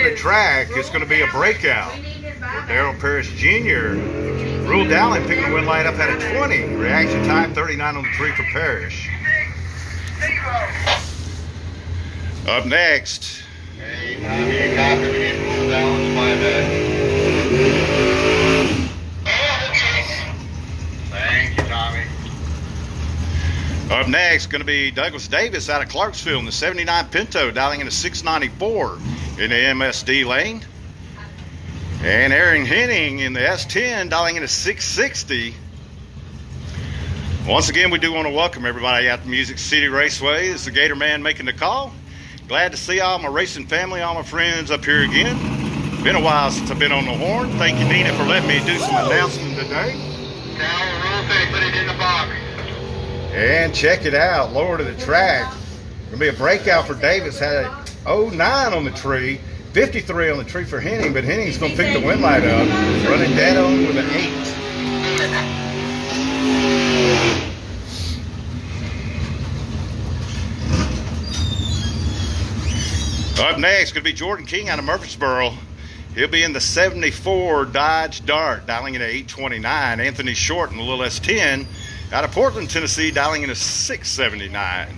to the track is going to be a breakout. Daryl Parrish Jr. Rule Dowling picking the win light up at a 20. Reaction time 39 on the 3 for Parrish. Up next. Hey, Tommy, a copy. We need Rule Dowling's my bad. Thank you, Tommy. Up next, going to be Douglas Davis out of Clarksville in the 79 Pinto, dialing in a 694 in the MSD lane. And Aaron Henning in the S10, dialing in a 660. Once again, we do want to welcome everybody out to Music City Raceway. This is the Gator Man making the call. Glad to see all my racing family, all my friends up here again. Been a while since I've been on the horn. Thank you, Nina, for letting me do some announcing today. Now, the rule say put it in the box. And check it out, lower to the track. Gonna be a breakout for Davis. Had a 09 on the tree, 53 on the tree for Henning, but Henning's gonna pick the win light up. Running dead on with an 8. Up next, gonna be Jordan King out of Murfreesboro. He'll be in the 74 Dodge Dart, dialing in at 829. Anthony Short in the little S10. Out of Portland, Tennessee, dialing in a 679.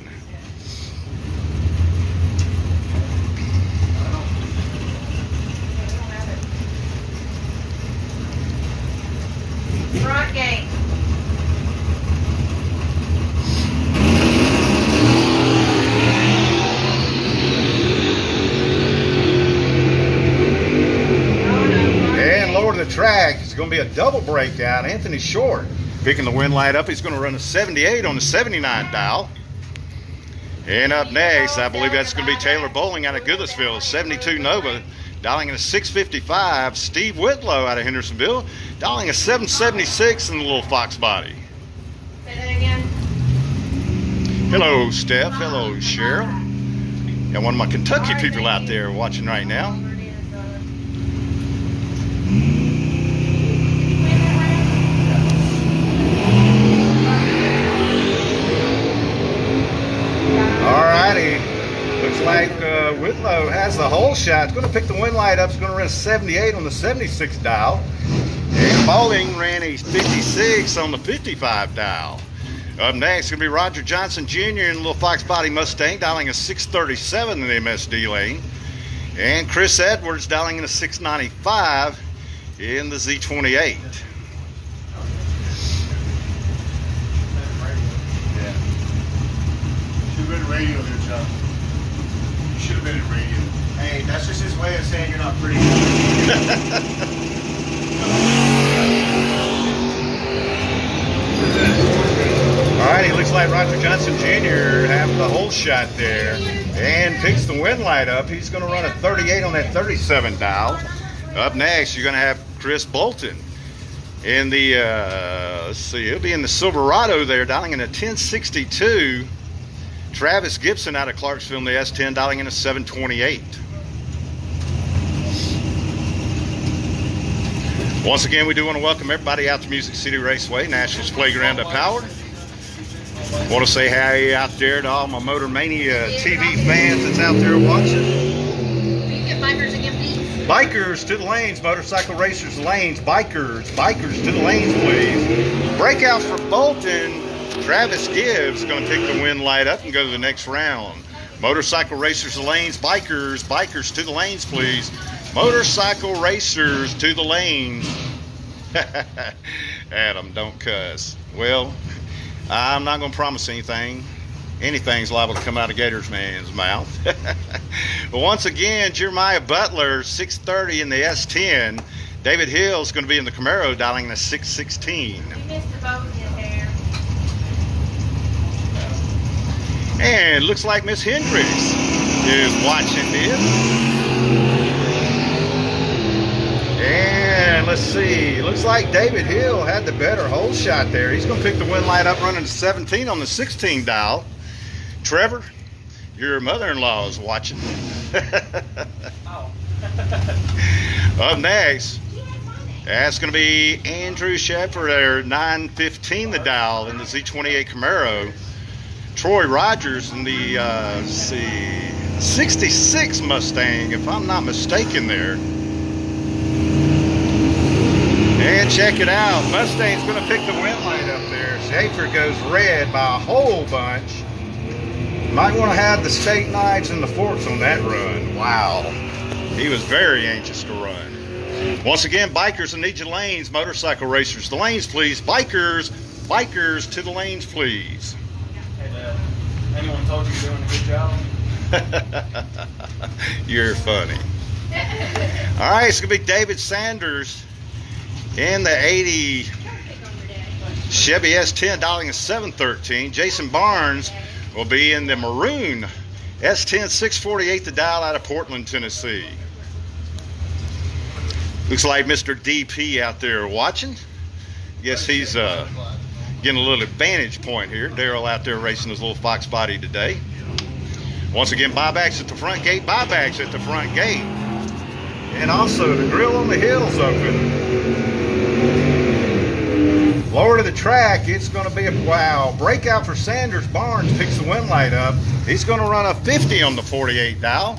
Front gate. And lower to the track, it's going to be a double breakout. Anthony Short picking the win light up. He's going to run a 78 on the 79 dial. And up next, I believe that's going to be Taylor Bowling out of Goodlettsville, 72 Nova, dialing in a 655. Steve Whitlow out of Hendersonville, dialing a 776 in the little Fox body. Say that again. Hello, Steph. Hello, Cheryl. Got one of my Kentucky people out there watching right now. Alrighty, looks like Whitlow has the whole shot. It's going to pick the win light up. It's going to run a 78 on the 76 dial. And Bowling ran a 56 on the 55 dial. Up next, it's going to be Roger Johnson Jr. in the little Fox Body Mustang, dialing a 637 in the MSD lane. And Chris Edwards dialing in a 695 in the Z28. Radio there, John. You should have been in radio. Hey, that's just his way of saying you're not pretty. Alright, he looks like Roger Johnson Jr. having the whole shot there and picks the win light up. He's going to run a 38 on that 37 dial. Up next, you're going to have Chris Bolton in the, let's see, he'll be in the Silverado there, dialing in a 1062. Travis Gibson out of Clarksville in the S10, dialing in a 728. Once again, we do want to welcome everybody out to Music City Raceway, Nationals Playground of Power. Want to say hi out there to all my Motor Mania TV fans that's out there watching. Will you get bikers again, please? Bikers to the lanes, motorcycle racers lanes, bikers to the lanes, please. Breakout for Bolton. Travis Gibbs is going to pick the win light up and go to the next round. Motorcycle racers to the lanes, bikers to the lanes, please. Motorcycle racers to the lanes. Adam, don't cuss. Well, I'm not going to promise anything. Anything's liable to come out of Gator's man's mouth. But once again, Jeremiah Butler, 630 in the S10. David Hill's going to be in the Camaro, dialing in a 616. You missed the boat in there. And looks like Miss Hendricks is watching this. And let's see, looks like David Hill had the better hole shot there. He's going to pick the win light up running to 17 on the 16 dial. Trevor, your mother-in-law is watching. Oh. Up next, that's going to be Andrew Shepard there, 915 the dial in the Z28 Camaro. Troy Rogers in the, let's see, '66 Mustang, if I'm not mistaken there. And check it out. Mustang's going to pick the win light up there. Schaefer goes red by a whole bunch. Might want to have the state knights and the forks on that run. Wow. He was very anxious to run. Once again, bikers, I need your lanes. Motorcycle racers, the lanes, please. Bikers to the lanes, please. Hey, Dad, anyone told you you're doing a good job? You're funny. All right, it's going to be David Sanders in the 80 Chevy S10 dialing a 713. Jason Barnes will be in the maroon S10 648 the dial out of Portland, Tennessee. Looks like Mr. DP out there watching. Guess he's getting a little advantage point here. Daryl out there racing his little Fox body today. Once again, buybacks at the front gate, buybacks at the front gate. And also the grill on the hill's open. Lower to the track, it's going to be a wow breakout for Sanders. Barnes picks the win light up. He's going to run a 50 on the 48 dial.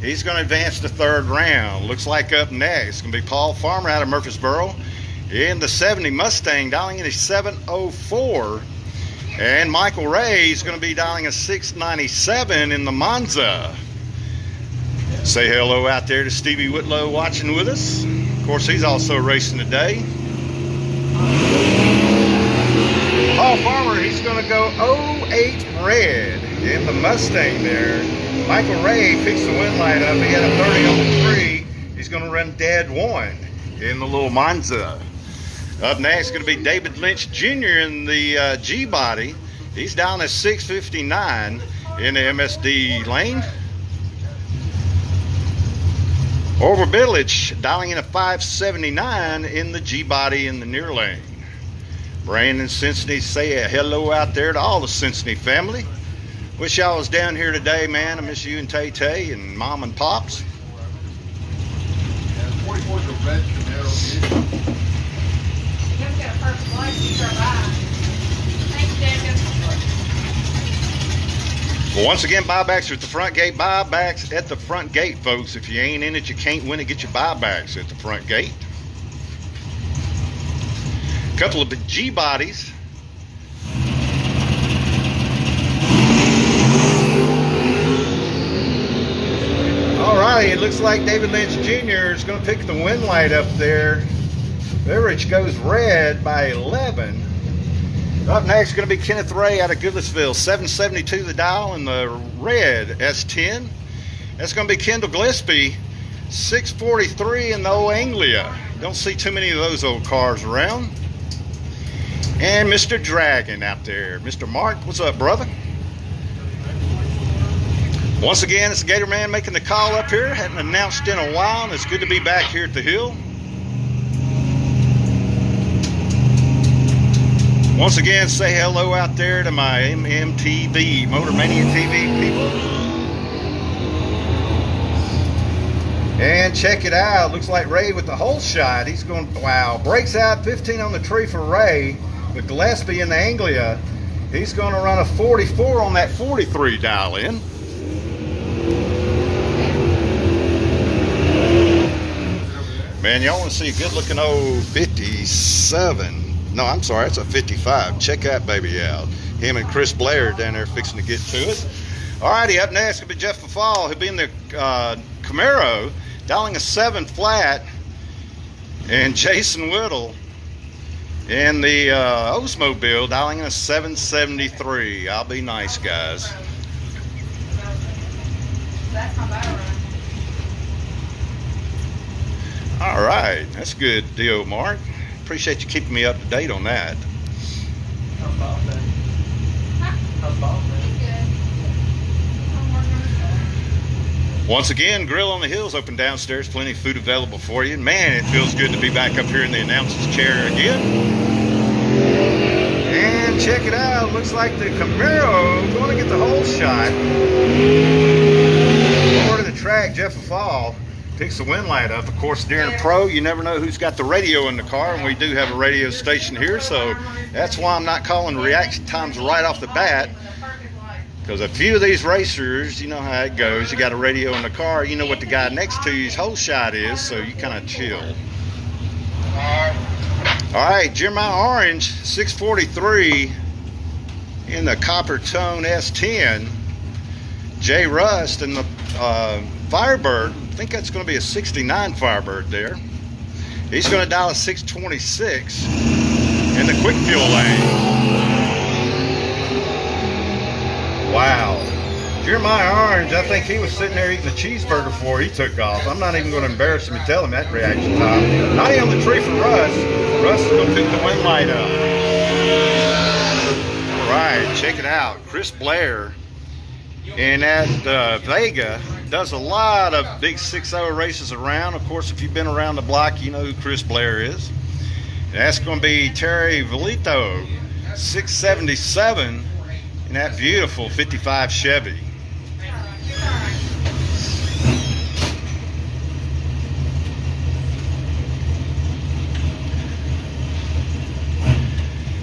He's going to advance the third round. Looks like up next it's going to be Paul Farmer out of Murfreesboro in the 70 Mustang, dialing in a 704. And Michael Ray is going to be dialing a 697 in the Monza. Say hello out there to Stevie Whitlow watching with us. Of course, he's also racing today. Paul Farmer, he's going to go 08 red in the Mustang there. Michael Ray picks the win light up. He had a 30 on the tree. He's going to run dead one in the little Monza. Up next is going to be David Lynch Jr. in the G body. He's down at 659 in the MSD lane. Orville Village dialing in a 579 in the G body in the near lane. Brandon Cincinnati, say a hello out there to all the Cincinnati family. Wish y'all was down here today, man. I miss you and Tay Tay and Mom and Pops. 44's a red Camaro. You haven't got a perfect life, you are right. Thanks, Jacob. Well, once again, buybacks are at the front gate. Buybacks at the front gate, folks. If you ain't in it, you can't win it. Get your buybacks at the front gate. A couple of G bodies. Alrighty, it looks like David Lynch Jr. is going to pick the win light up there. Beverage goes red by 11. Up next is going to be Kenneth Ray out of Goodlettsville, 772 the dial in the red S10. That's going to be Kendall Gillespie, 643 in the old Anglia. Don't see too many of those old cars around. And Mr. Dragon out there. Mr. Mark, what's up, brother? Once again, it's the Gator Man making the call up here. Hadn't announced in a while, and it's good to be back here at the hill. Once again, say hello out there to my MMTV, Motor Mania TV people. And check it out. Looks like Ray with the whole shot. He's going, wow. Breaks out 15 on the tree for Ray. With Gillespie in the Anglia, he's going to run a 44 on that 43 dial in. Man, y'all want to see a good looking old 57. No, I'm sorry, it's a 55. Check that baby out. Him and Chris Blair down there fixing to get to it. Alrighty, up next will be Jeff Fafal. He'll be in the Camaro, dialing a 7 flat. And Jason Whittle in the Oldsmobile, dialing in a 773. I'll be nice, guys. That's my battle run. All right, that's a good deal, Mark. Appreciate you keeping me up to date on that. How's Bob Day? How's Bob Day? Good. I'm working on the Once again, Grill on the Hill's open downstairs. Plenty of food available for you. Man, it feels good to be back up here in the announcer's chair again. And check it out. Looks like the Camaro going to get the whole shot. Over to the track, Jeff Fafal picks the win light up. Of course, during a pro, you never know who's got the radio in the car, and we do have a radio station here, so that's why I'm not calling reaction times right off the bat. Because a few of these racers, you know how it goes. You got a radio in the car. You know what the guy next to you's whole shot is, so you kind of chill. All right, Jeremiah Orange, 643 in the copper tone S10. Jay Rust in the Firebird. I think that's going to be a 69 Firebird there. He's going to dial a 626 in the quick fuel lane. Wow. Jeremiah Orange, I think he was sitting there eating a cheeseburger before he took off. I'm not even going to embarrass him and tell him that reaction time. Not on the tree for Russ. Russ is going to pick the wind light up. All right, check it out. Chris Blair in that Vega does a lot of big 6.0 races around. Of course, if you've been around the block, you know who Chris Blair is. And that's going to be Terry Velito, 677. In that beautiful 55 Chevy.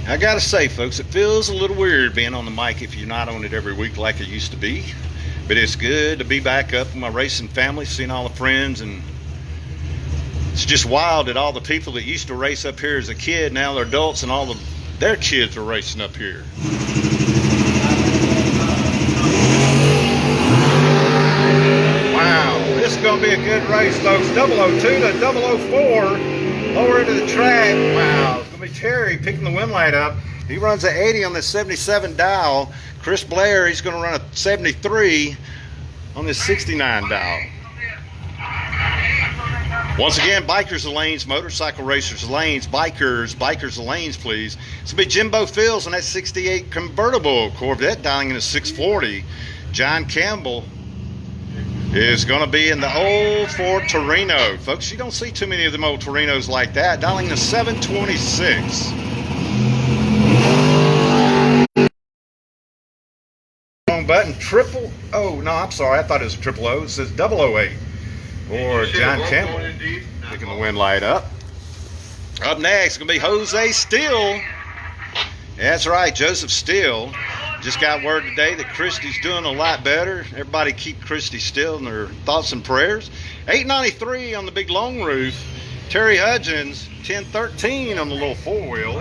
I gotta say, folks, it feels a little weird being on the mic if you're not on it every week like it used to be. But it's good to be back up with my racing family, seeing all the friends, and it's just wild that all the people that used to race up here as a kid, now they're adults and all their kids are racing up here. Wow, this is going to be a good race, folks. 002 to 004, lower into the track. Wow, it's going to be Terry picking the wind light up. He runs an 80 on the 77 dial. Chris Blair, he's going to run a 73 on this 69 dial. Once again, bikers the lanes, motorcycle racers the lanes, bikers the lanes, please. It's going to be Jimbo Fields on that 68 convertible Corvette dialing in a 640. John Campbell is going to be in the old Ford Torino. Folks, you don't see too many of them old Torinos like that. Dialing the 726. Wrong button. Triple O. No, I'm sorry. I thought it was triple O. It says 008. Or John Campbell picking the wind light up. Up next, going to be Jose Steele. That's right, Joseph Steele. Just got word today that Christy's doing a lot better. Everybody keep Christy Steele in their thoughts and prayers. 893 on the big long roof. Terry Hudgens, 1013 on the little four-wheel.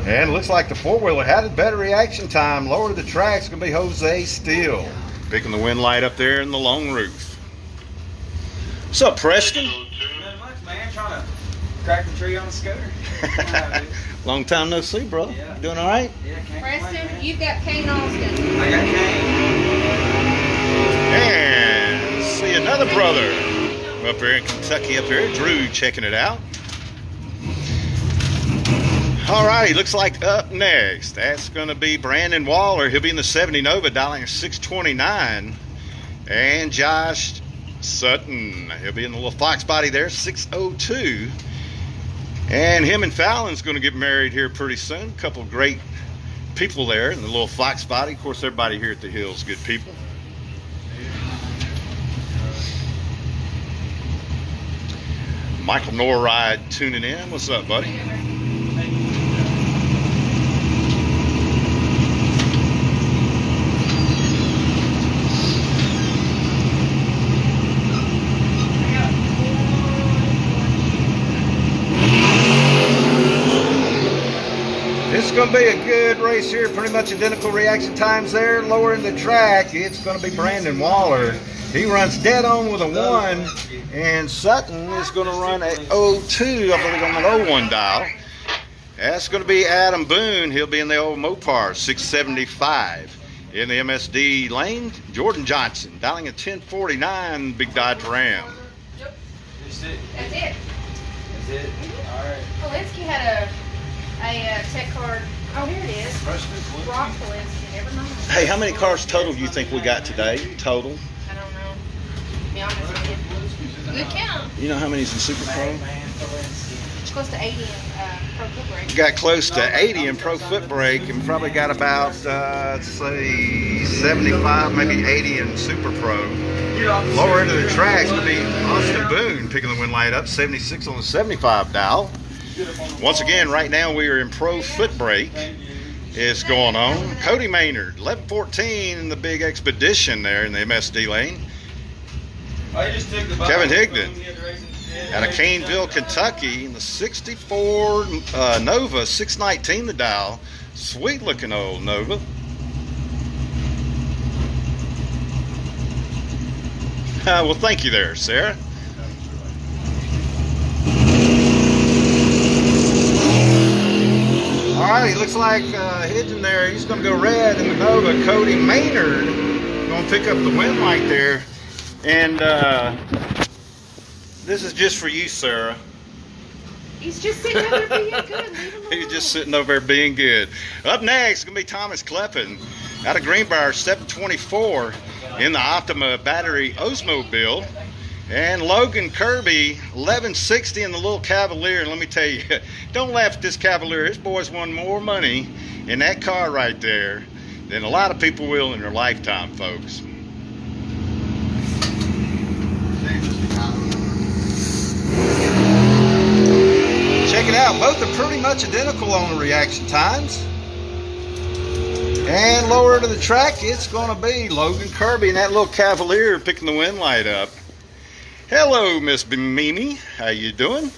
And it looks like the four-wheeler had a better reaction time. Lower to the track, it's going to be Jose Steele. Picking the wind light up there in the long roof. What's up, Preston? Not much, man. Trying to crack the tree on the scooter. Long time no see, brother. Yeah. Doing all right? Yeah, can't Preston, complain, you've got Kane Austin. I got Kane. And see another brother up here in Kentucky up here. Drew checking it out. All righty, looks like up next, that's going to be Brandon Waller. He'll be in the 70 Nova, dialing a 629. And Josh Sutton, he'll be in the little Fox body there, 602. And him and Fallon's going to get married here pretty soon. A couple of great people there in the little Fox body. Of course, everybody here at the Hill's good people. Michael Norride tuning in. What's up, buddy? It's going to be a good race here, pretty much identical reaction times there. Lower in the track, it's going to be Brandon Waller. He runs dead on with a 1, and Sutton is going to run a 02, I believe, on an 01 dial. That's going to be Adam Boone. He'll be in the old Mopar 675. In the MSD lane, Jordan Johnson, dialing a 1049 Big Dodge Ram. That's it. That's it. That's it. All right. Polinski had a tech card. Oh, here it is. Rock Polinski. Never mind. Hey, how many cars total do you think we got today? Total? I don't know. To be honest with you. Good count. You know how many's in Super Pro? It's close to 80 in Pro Foot Brake. Got close to 80 in Pro Foot Brake, and probably got about, let's say, 75, maybe 80 in Super Pro. Lower into the tracks would be Austin Boone picking the wind light up, 76 on the 75 dial. Once again, right now we are in Pro Foot Brake. is going on. Cody Maynard, 11-14 in the big expedition there in the MSD lane. I just took the Kevin Higdon out of Caneville, Kentucky, in the 64 Nova, 619 the dial. Sweet looking old Nova. Well, thank you there, Sarah. All right, he looks like Hidden there. He's going to go red in the Nova. Cody Maynard going to pick up the win light there. And this is just for you, Sarah. He's just sitting over there being good. Leave him He's alone. just sitting over there being good. Up next, going to be Thomas Kleppen out of Greenbrier, 724 in the Optima Battery Oldsmobile. And Logan Kirby, 1160 in the little Cavalier. And let me tell you, don't laugh at this Cavalier. His boys won more money in that car right there than a lot of people will in their lifetime, folks. Check it out. Both are pretty much identical on the reaction times. And lower to the track, it's going to be Logan Kirby and that little Cavalier picking the win light up. Hello, Miss Mimi. How you doing?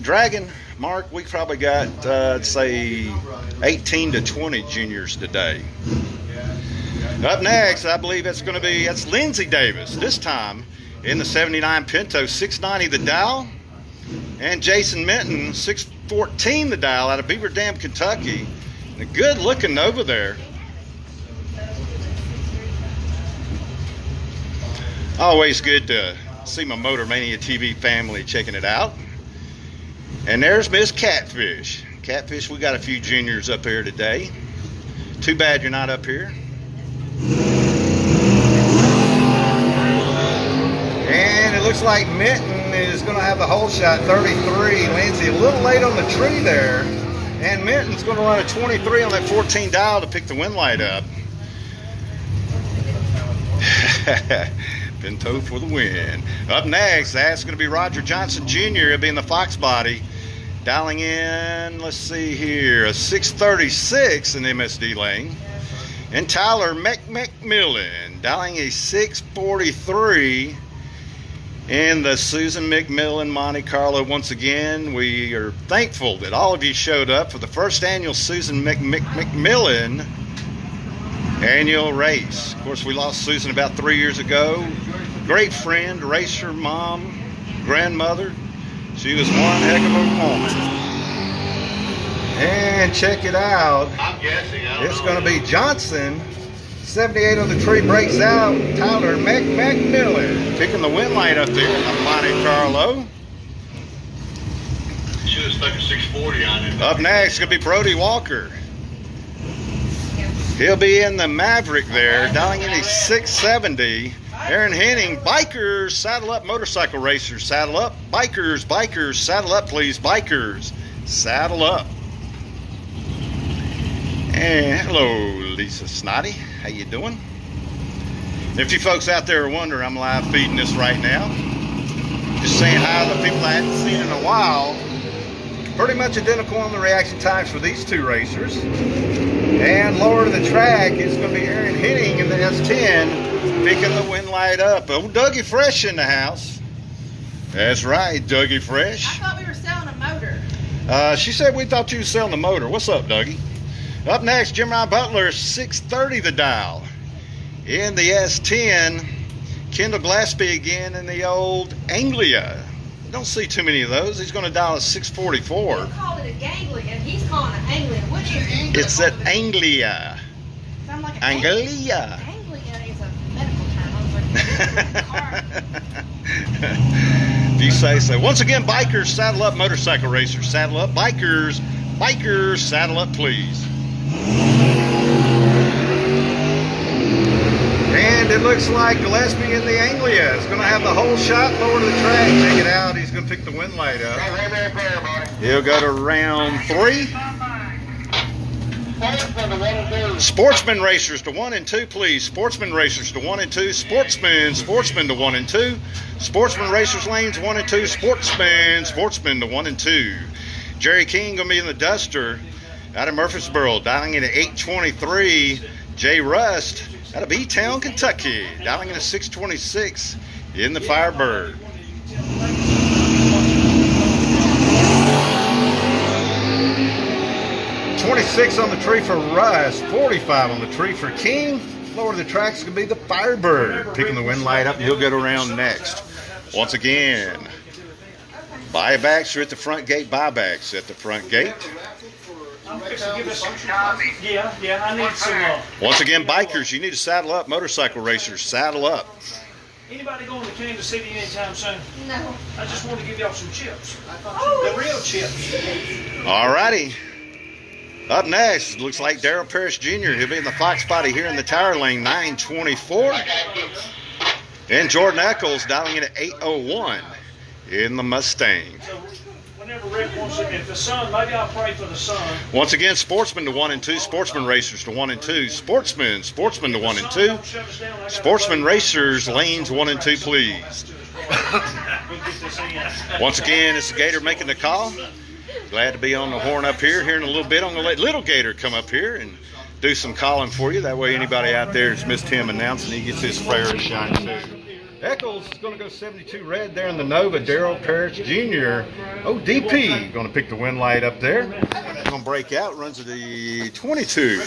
Dragon, Mark, we probably got, I'd say, 18 to 20 juniors today. Up next, I believe that's Lindsey Davis, this time in the 79 Pinto, 690 the dial. And Jason Minton, 614 the dial out of Beaver Dam, Kentucky. And a good looking Nova there. Always good to see my Motor Mania TV family checking it out. And there's Miss Catfish. Catfish, we got a few juniors up here today. Too bad you're not up here. And it looks like Minton is going to have the whole shot, 33. Lindsay a little late on the tree there. And Minton's going to run a 23 on that 14 dial to pick the win light up. Pinto for the win. Up next, that's going to be Roger Johnson Jr. He'll be in the Fox body. Dialing in, let's see here, a 636 in the MSD lane. And Tyler McMillan dialing a 643 in the Susan McMillan Monte Carlo. Once again, we are thankful that all of you showed up for the first annual Susan McMillan annual race. Of course, we lost Susan about 3 years ago. Great friend, racer, mom, grandmother. She was one heck of a woman. And check it out. I'm guessing. It's going to be Johnson. 78 on the tree, breaks out. Tyler McMillan picking the win light up there in the Monte Carlo. Should have stuck a 640 on it. Up next, it's going to be Brody Walker. He'll be in the Maverick there, dialing in a 670. Aaron Henning, bikers, saddle up, motorcycle racers, saddle up. Bikers, saddle up, please. Bikers, saddle up. And hello, Lisa Snotty. How you doing? And if you folks out there are wondering, I'm live feeding this right now. Just saying hi to the people I hadn't seen in a while. Pretty much identical on the reaction times for these two racers. And lower to the track, it's going to be Aaron Henning in the S10 picking the win light up. Oh, Dougie Fresh in the house. That's right, Dougie Fresh. I thought we were selling a motor. She said we thought you were selling the motor. What's up, Dougie? Up next, Jim Ryan Butler, 630 the dial. In the S10, Kendall Glaspie again in the old Anglia. Don't see too many of those. He's going to dial a 644. You called it a ganglion. He's calling it Anglian. What is Anglian? It's an Anglia. Sounds like an Anglia. Anglian is a medical term. I was like, If you say so. Once again, bikers, saddle up, motorcycle racers, saddle up, bikers, saddle up, please. And it looks like Gillespie in the Anglia is going to have the whole shot lower to the track. Check it out. He's going to pick the win light up. He'll go to round 3. Sportsman racers to 1 and 2, please. Sportsman racers to 1 and 2. Sportsman to 1 and 2. Sportsman racers lanes 1 and 2. Sportsman to 1 and 2. Jerry King gonna be in the Duster out of Murfreesboro, dialing in at 823. Jay Rust out of E-Town, Kentucky, dialing in at 626 in the Firebird. 26 on the tree for Russ, 45 on the tree for King. Lower the tracks could be the Firebird, picking the wind light up, and he'll get around next. Once again, buybacks are at the front gate. Buybacks at the front gate. Yeah, I need some. Once again, bikers, you need to saddle up. Motorcycle racers, saddle up. Anybody going to Kansas City anytime soon? No. I just want to give y'all some chips. The real chips. All righty. Up next, looks like Darrell Parrish Jr. He'll be in the Fox body here in the tower lane, 924. And Jordan Eccles dialing in at 801 in the Mustang. So whenever Rick wants it, if the sun, maybe I'll pray for the sun. Once again, Sportsman to 1 and 2. Sportsman racers to 1 and 2. Sportsman to 1 and 2. Sportsman racers lanes 1 and 2, please. Once again, it's the Gator making the call. Glad to be on the horn up here. Here in a little bit, I'm going to let Little Gator come up here and do some calling for you. That way anybody out there that's missed him announcing, he gets his flare to shine too. Eccles is going to go 72 red there in the Nova. Darrell Parrish Jr. ODP going to pick the wind light up there. Going to break out, runs to the 22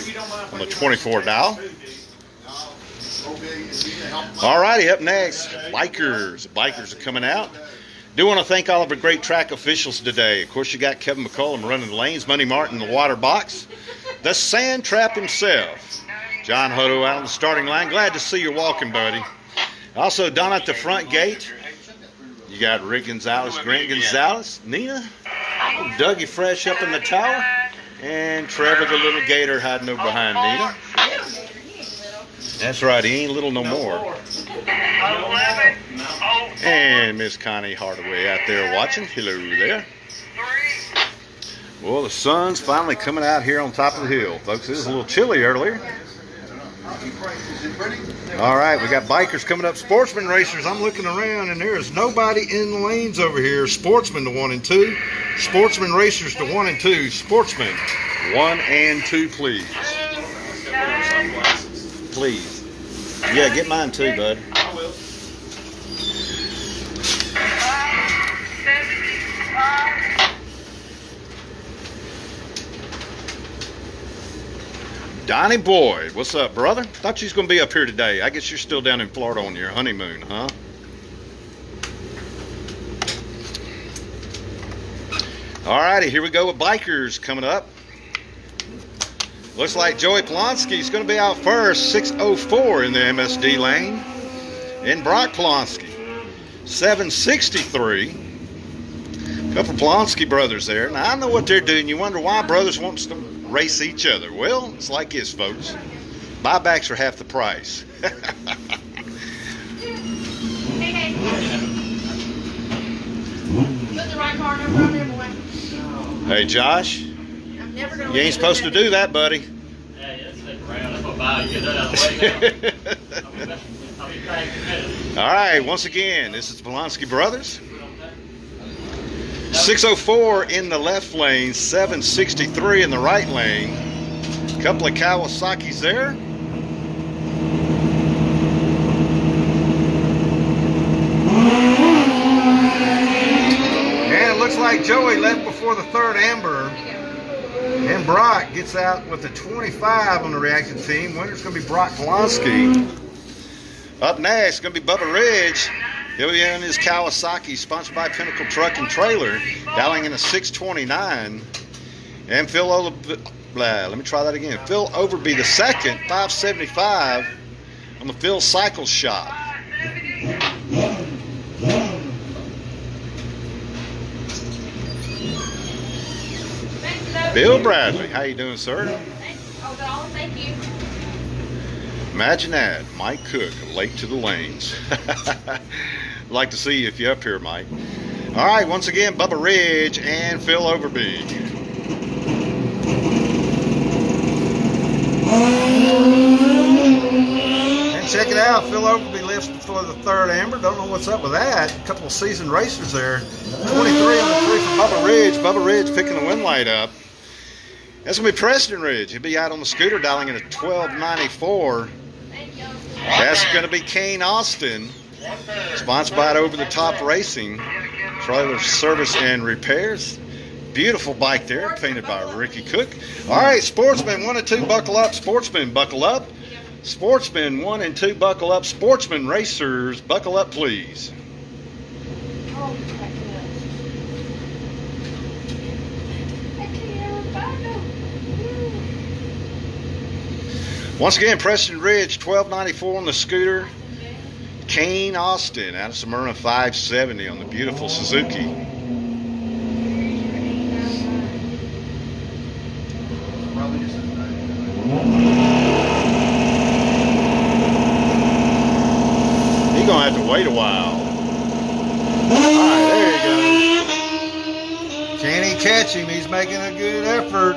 on the 24 dial. All righty, up next, bikers. Bikers are coming out. Do want to thank all of our great track officials today. Of course, you got Kevin McCollum running the lanes, Money Martin the water box, the Sand Trap himself, John Hutto out on the starting line. Glad to see you walking, buddy. Also, down at the front gate, you got Rick Gonzalez, Grant Gonzalez, Nina, Dougie Fresh up in the tower, and Trevor the Little Gator hiding over behind Nina. That's right, he ain't little no more. And Miss Connie Hardaway out there watching. Hello there. Well, the sun's finally coming out here on top of the hill. Folks, it was a little chilly earlier. All right, we got bikers coming up. Sportsman racers, I'm looking around, and there is nobody in the lanes over here. Sportsman to 1 and 2. Sportsman racers to 1 and 2. Sportsman 1 and 2, please. Please. Yeah, get mine too, bud. I will. Donnie Boyd, what's up, brother? Thought you was going to be up here today. I guess you're still down in Florida on your honeymoon, huh? All righty, here we go with bikers coming up. Looks like Joey Polonsky's going to be out first, 604 in the MSD lane. And Brock Polonsky, 763. Couple Polonsky brothers there. Now, I know what they're doing. You wonder why brothers wants to race each other. Well, it's like this, folks. Buybacks are half the price. Hey. Put the right car number on there, boy. Hey, Josh, I'm never gonna you ain't supposed to do that, buddy. Yeah, that's stick around. That's what about you. Get that out of the way now. I'll be back in a minute. All right, once again, this is the Polonsky brothers. 604 in the left lane, 763 in the right lane. Couple of Kawasaki's there. And it looks like Joey left before the third amber. And Brock gets out with the 25 on the reaction team. Winner's going to be Brock Polonsky. Up next, going to be Bubba Ridge. He'll be in his Kawasaki, sponsored by Pinnacle Truck and Trailer, dialing in a 629. And Phil Overby the second, 575 on the Phil Cycle Shop. Bill Bradley, how you doing, sir? Oh, thank you. Imagine that, Mike Cook, late to the lanes. Like to see you if you're up here, Mike. All right, once again, Bubba Ridge and Phil Overby. And check it out, Phil Overby lifts for the third amber. Don't know what's up with that. A couple of seasoned racers there. 23 on the 3 for Bubba Ridge. Bubba Ridge picking the win light up. That's going to be Preston Ridge. He'll be out on the scooter dialing in a 1294. That's going to be Kane Austin. Sponsored by Over the Top Racing. Trailer Service and Repairs. Beautiful bike there, painted by Ricky Cook. All right, Sportsman 1 and 2, buckle up. Sportsman, buckle up. Sportsman 1 and 2, buckle up. Sportsman Racers, buckle up, please. Once again, Preston Ridge, 1294 on the scooter. Kane Austin out of Smyrna, 570 on the beautiful Suzuki. He's gonna have to wait a while. Alright, there you go. Can he catch him? He's making a good effort.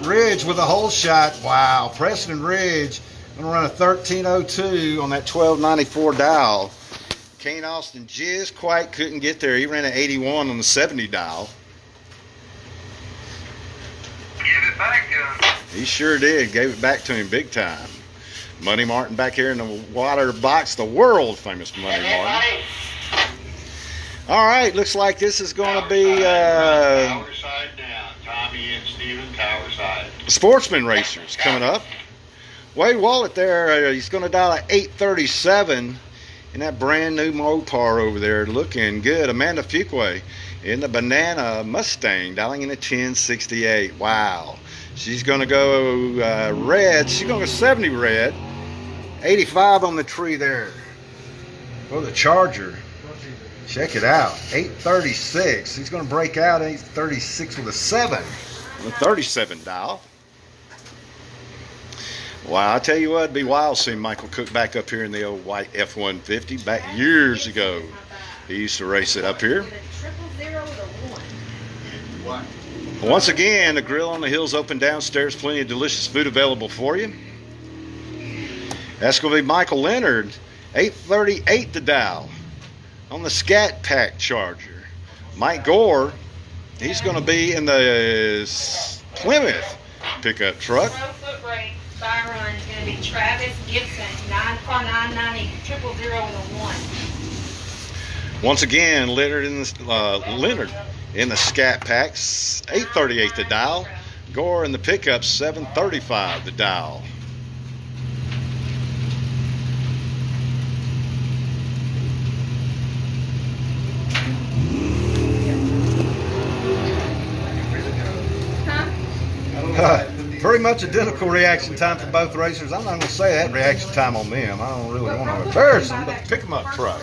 Ridge with a hole shot. Wow, Preston Ridge gonna run a 13:02 on that 1294 dial. Kane Austin just quite couldn't get there. He ran an 81 on the 70 dial. Give it back to him. He sure did. Gave it back to him big time. Money Martin back here in the water box, the world famous Money Martin. All right, looks like this is going to be Tower side down. Tommy and Steven, tower side. Sportsman Racers coming up. Wade Wallet there, he's going to dial at 837 in that brand new Mopar over there, looking good. Amanda Fuquay in the Banana Mustang, dialing in at 1068. Wow. She's going to go red. She's going to go 70 red. 85 on the tree there. Oh, the Charger. Check it out. 836. He's going to break out 836 with a 7. The 37 dial. Wow, I tell you what, it'd be wild seeing Michael Cook back up here in the old white F-150 back years ago. He used to race it up here. Once again, the grill on the hill's open downstairs. Plenty of delicious food available for you. That's going to be Michael Leonard, 838 the dial on the Scat Pack Charger. Mike Gore, he's going to be in the Plymouth pickup truck. Byron is going to be Travis Gibson, 990 001. Once again, Leonard in the Scat Packs, 838 the dial. Gore in the pickup, 735 the dial. Pretty much identical reaction time for both racers. I'm not going to say that reaction time on them. I don't really want to embarrass them, but pick them up truck.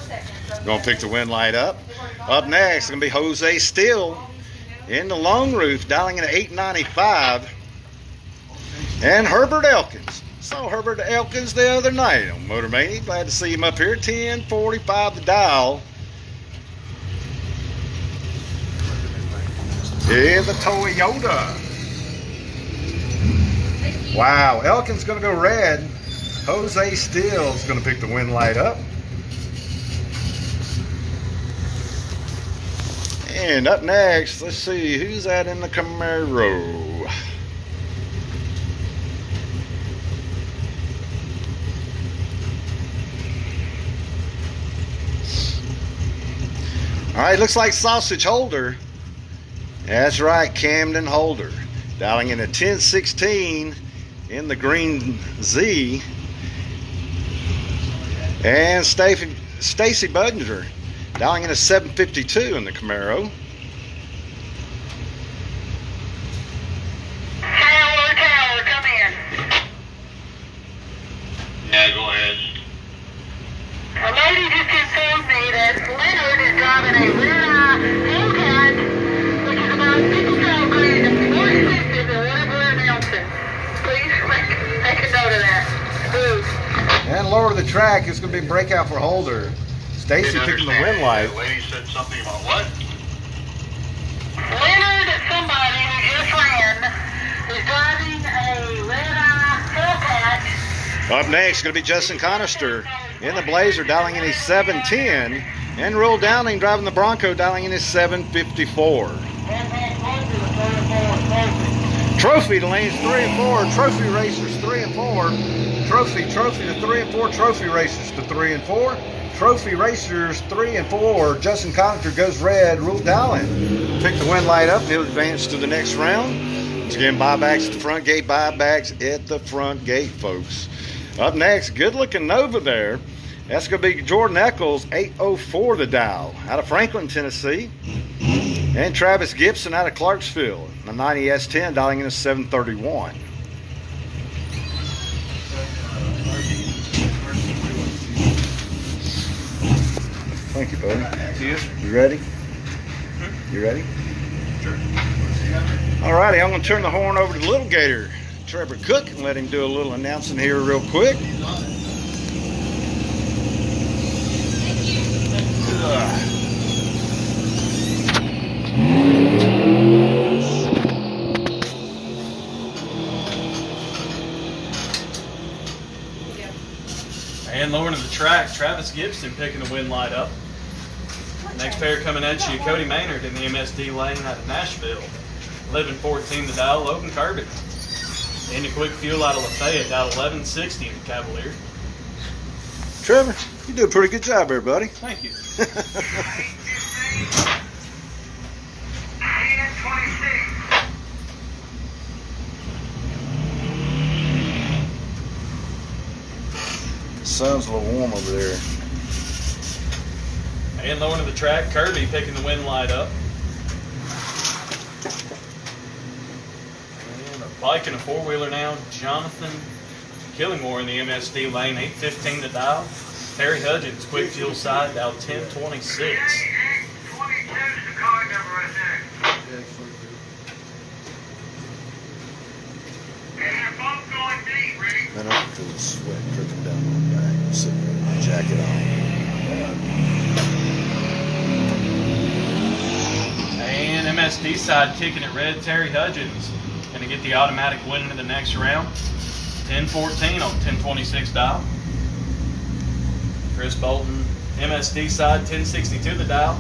Going to pick the wind light up. Up next, it's going to be Jose Steele in the long roof, dialing in at 895. And Herbert Elkins. Saw Herbert Elkins the other night on Motor Mania. Glad to see him up here. 1045 the dial. In the Toyota. Wow, Elkin's going to go red. Jose Steele's going to pick the wind light up. And up next, let's see, who's that in the Camaro? All right, looks like Sausage Holder. That's right, Camden Holder. Dialing in at 1016 in the green Z. And Stacy Budinger dialing in at 752 in the Camaro. Tower, come in. Yeah, go ahead. A lady just informed me that Leonard is driving a rear-eye Hellcat, which is about 50,000 grand more expensive than whatever announcing. Please make a note of that. Boo. And lower the track, it's going to be breakout for Holder. Stacy picking the wind light. The lady said something about what? Leonard, somebody who just ran, is driving a red-eye Up next, going to be Justin Conister in the Blazer, dialing in his 710, and Rural Downing driving the Bronco, dialing in his 754. Trophy to lanes 3 and 4. Trophy racers 3 and 4. Trophy to 3 and 4. Trophy racers to 3 and 4. Trophy racers 3 and 4. Justin Conister goes red. Rural Dowling pick the wind light up and he'll advance to the next round. Once again, buybacks at the front gate. Buybacks at the front gate, folks. Up next, good looking Nova there. That's going to be Jordan Eccles, 804 the dial, out of Franklin, Tennessee. And Travis Gibson out of Clarksville, the 90S10, dialing in a 731. Thank you, buddy. You ready? You ready? Sure. Alrighty, I'm going to turn the horn over to the little Gator, Trevor Cook, and let him do a little announcing here real quick. And lowering to the track, Travis Gibson picking the wind light up. Next pair coming at you, Cody Maynard in the MSD lane out of Nashville. 11-14 the dial, Logan Kirby. And the quick fuel out of Lafayette, dial 1160 in the Cavalier. Trevor, you do a pretty good job there, buddy. Thank you. Sun's a little warm over there. And lowering to the track, Kirby picking the wind light up. And a bike and a four-wheeler now, Jonathan Killingmore in the MSD lane, 815 to dial. Terry Hudgens, quick fuel side, dial 1026. 822 is the car number right there. And they're both going deep, Rick. I don't feel the sweat dripping down my back. I'm sitting there with my jacket on. And MSD side kicking it red, Terry Hudgens. Going to get the automatic win into the next round. 10-14 on 1026 dial. Chris Bolton, MSD side, 1062 the dial.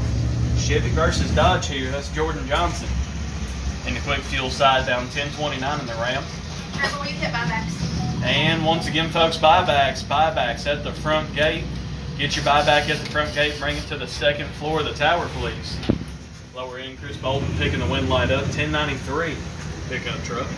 Chevy versus Dodge here. That's Jordan Johnson. And the quick fuel side down 1029 in the Ram. Trevor, will you hit buybacks? And once again, folks, buybacks at the front gate. Get your buyback at the front gate. Bring it to the second floor of the tower, please. Lower end, Chris Bolton picking the wind light up. 1093 pickup truck.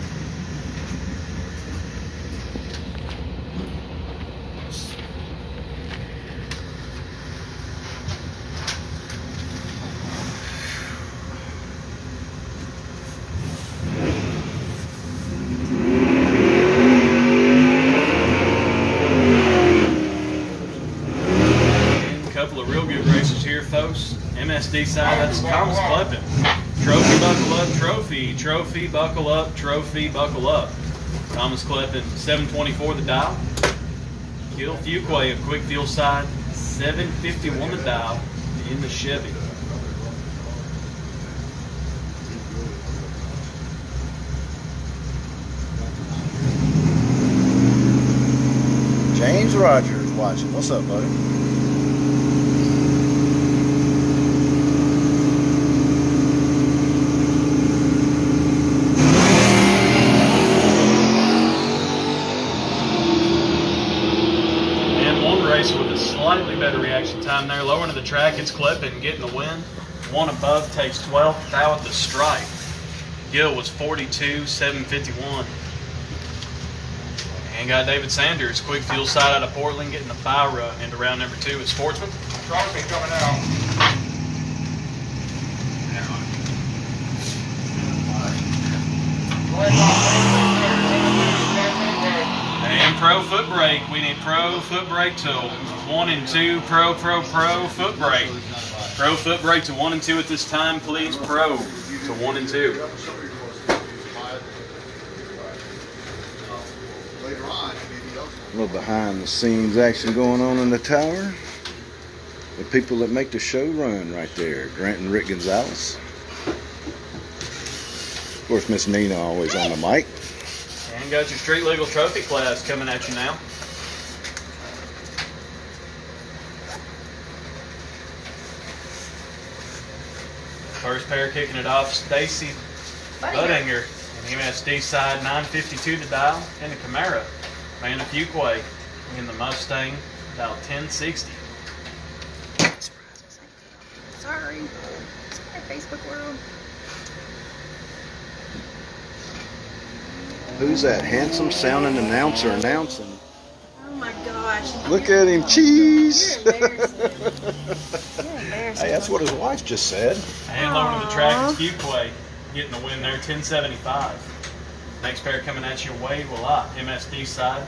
MSD side, that's Thomas Kleppen. Trophy, buckle up, trophy, trophy, buckle up, trophy, buckle up. Thomas Kleppen, 724 the dial. Gil Fuquay of quick fuel side, 751 the dial in the Chevy. James Rogers watching. What's up, buddy? With a slightly better reaction time there. Lowering to the track, it's Kleppen getting the win. One above takes 12th. Thou at the stripe. Gill was 42, 751. And got David Sanders, quick fuel side out of Portland, getting the foul run into round number 2 at Sportsman. Trophy coming out. And pro foot brake. We need pro foot brake to 1 and 2. Pro foot brake. Pro foot brake to 1 and 2 at this time, please. Pro to 1 and 2. A little behind the scenes action going on in the tower. The people that make the show run right there. Grant and Rick Gonzalez. Of course, Miss Nina always on the mic. And got your street legal trophy class coming at you now. First pair kicking it off, Stacy Budinger. And MSD side 952 to dial. In the Camaro, Amanda Fuquay. In the Mustang, dial 1060. Sorry, Facebook world. Who's that handsome sounding announcer announcing? Oh my gosh. Look at him, cheese. You're embarrassing. You're embarrassing. Hey, that's what his wife just said. And lower to the track is Fuquay. Getting the win there, 1075. Next pair coming at you, Wade Willott, MSD side.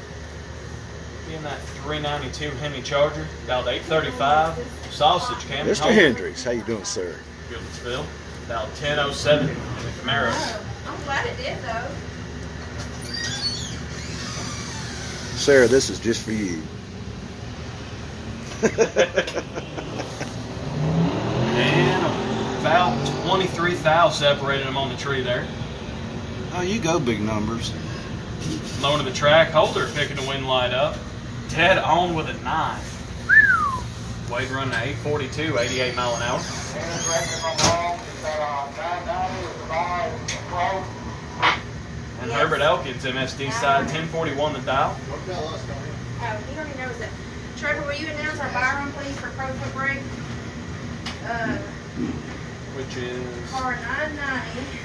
In that 392 Hemi Charger, dialed 835. Sausage Cam. Mr. Hendricks, how you doing, sir? Gilbertsville, dialed 1007 in the Camaro. Oh, I'm glad it did though. Sarah, this is just for you. And about 23 thou separated them on the tree there. Oh, you go big numbers. Lower to the track, Holder picking the wind light up. Dead on with a 9. Wade running at 842, 88 mile an hour. And Herbert Elkins, MSD side, 1041 the dial. Oh, he already knows that. Trevor, will you announce our buy run, please, for Pro Foot Brake? Which is. Car 990,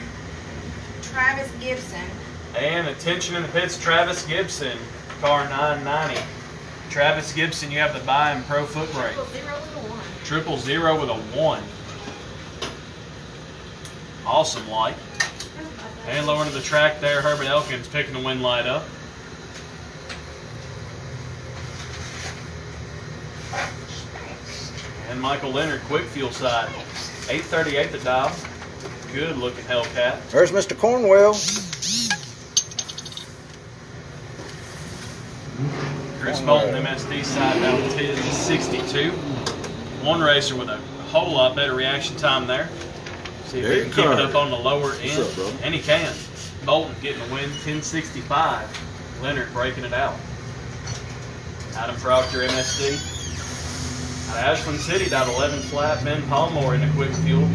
Travis Gibson. And attention in the pits, Travis Gibson, car 990. Travis Gibson, you have the buy in Pro Foot Brake. 000 with a 1. Awesome light. And lower to the track there, Herbert Elkins picking the wind light up. And Michael Leonard, quick fuel side, 838 the dial. Good looking Hellcat. There's Mr. Cornwell. Chris Bolton, MSD side, down 1062. One racer with a whole lot better reaction time there. See if he can keep it up on the lower end. What's up, bro? And he can. Bolton getting the win, 1065. Leonard breaking it out. Adam Proctor, MSD. Out of Ashland City, down 11 flat. Ben Palmore in the quick fuel,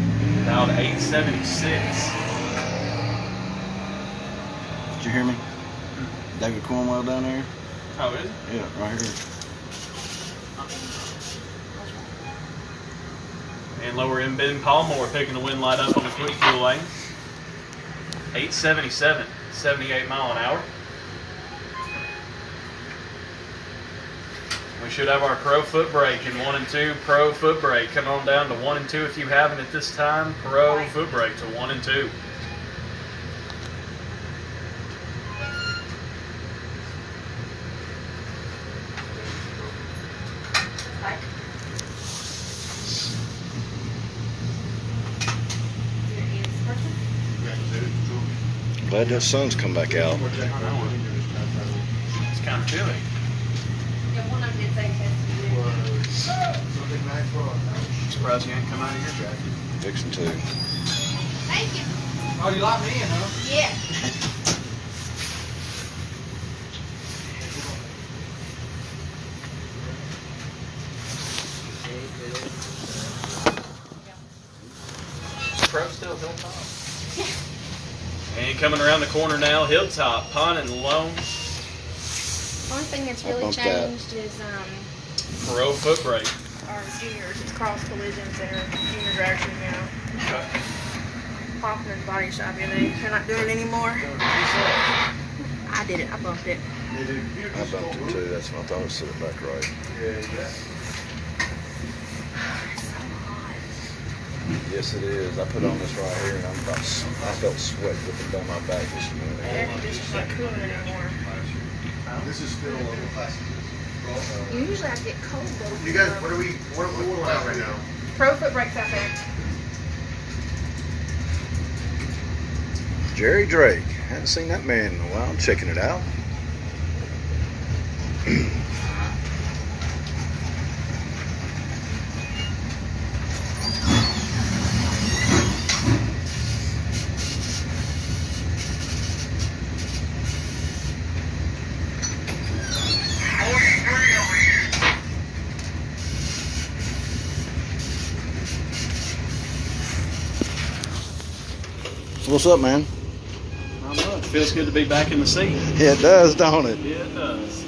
down 876. Did you hear me? David Cornwell down there? Oh, is it? Yeah, right here. And lower in Ben Palmore picking the wind light up on the quick fuel lane. 877, 78 mile an hour. We should have our Pro Foot Brake in 1 and 2. Pro Foot Brake. Come on down to 1 and 2 if you haven't at this time. Pro Foot Brake to 1 and 2. Glad that sun's come back out. It's kind of chilly. Yeah, one of them did say Surprised you ain't come out of your jacket. Fixing to. Thank you. Oh, you like me, huh? Yeah. Is Pro still Hilltop? And coming around the corner now, Hilltop, Pond and Lone. One thing that's I really bumped that. changed is Pro Foot Brake. our juniors. It's cross collisions that are junior dragsters now. Hoffman's body shop, and they're not doing it anymore. I did it. I bumped it. I bumped it too. That's what I thought was sitting back right. Yes, it is. I put on this right here, and I felt sweat dripping down my back this The morning. air conditioner's not cooling anymore. This is still a classic. Usually I get cold though. You guys, what are we at right now? Pro Foot Brakes out there. Jerry Drake. Haven't seen that man in a while. I'm checking it out. So what's up, man? Not much. Feels good to be back in the seat. Yeah, it does, don't it? Yeah, it does.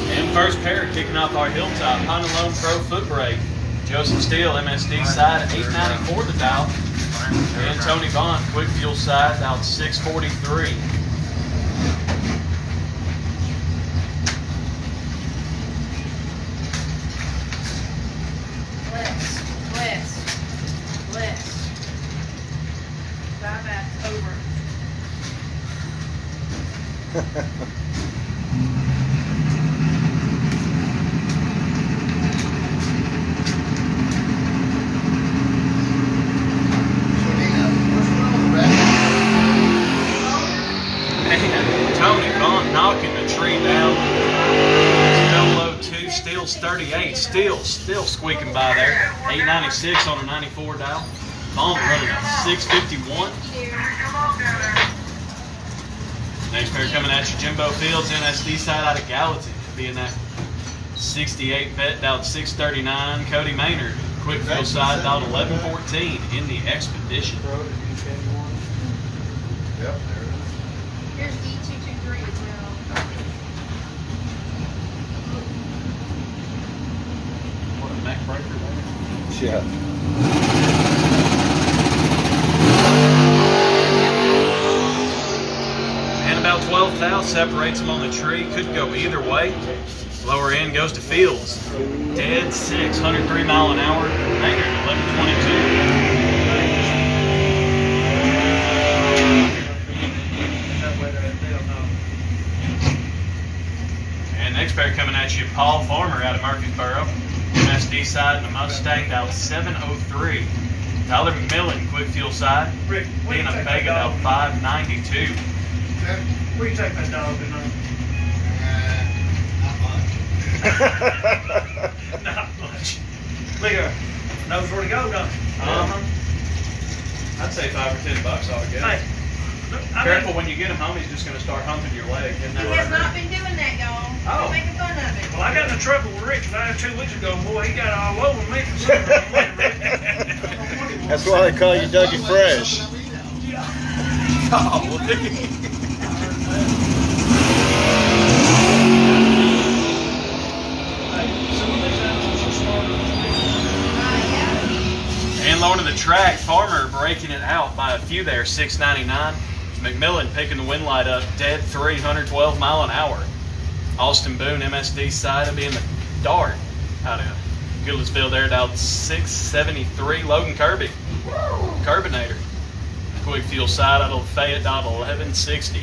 And first pair kicking off our Hilltop Honda Loan Pro foot brake. Joseph Steele, MSD side at 894 the dial. And Tony Bond, quick fuel side, out 643. Bless. Bye-bye, over. And Tony Bond knocking the tree down. Double 02, Steele's 38. Steele still squeaking by there. 896 on a 94 dial. Bond running a 651. Next pair coming at you, Jimbo Fields, MSD side out of Gallatin. Being that 68 vet, dialed 639. Cody Maynard, quick fuel side, dialed 1114 in the Expedition. Yep. Here's E223 as well. What a neck breaker there. Yeah. And about 12th out separates them on the tree. Could go either way. Lower end goes to Fields. Dead 6, 103 mile an hour. Maynard 1122. And next pair coming at you, Paul Farmer out of Murfreesboro. MSD side and the Mustang out 703. Tyler McMillan, quick fuel side. Rick, where Being you a take that Vega out dog? 592. Where you take that dog tonight? Not much. Look here. Knows where to go, don't he? I'd say $5 or $10 altogether. Hey. I Careful mean, when you get him home, he's just going to start humping your leg. Isn't He that has right? not been doing that, y'all. Oh. Don't making fun of it. well, I got in trouble with Rich about 2 weeks ago. Boy, he got all over me for something. That's why they call you Dougie Fresh. And lower to the track, Farmer breaking it out by a few there, 699. McMillan picking the wind light up, dead 312 mile an hour. Austin Boone, MSD side, will be in the Dart out of Goodlettsville there, dialed 673. Logan Kirby, Curbinator. Quick fuel side out of Fayette, dialed 1160.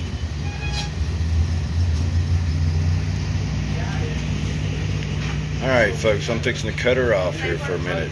All right, folks, I'm fixing to cut her off here for a minute.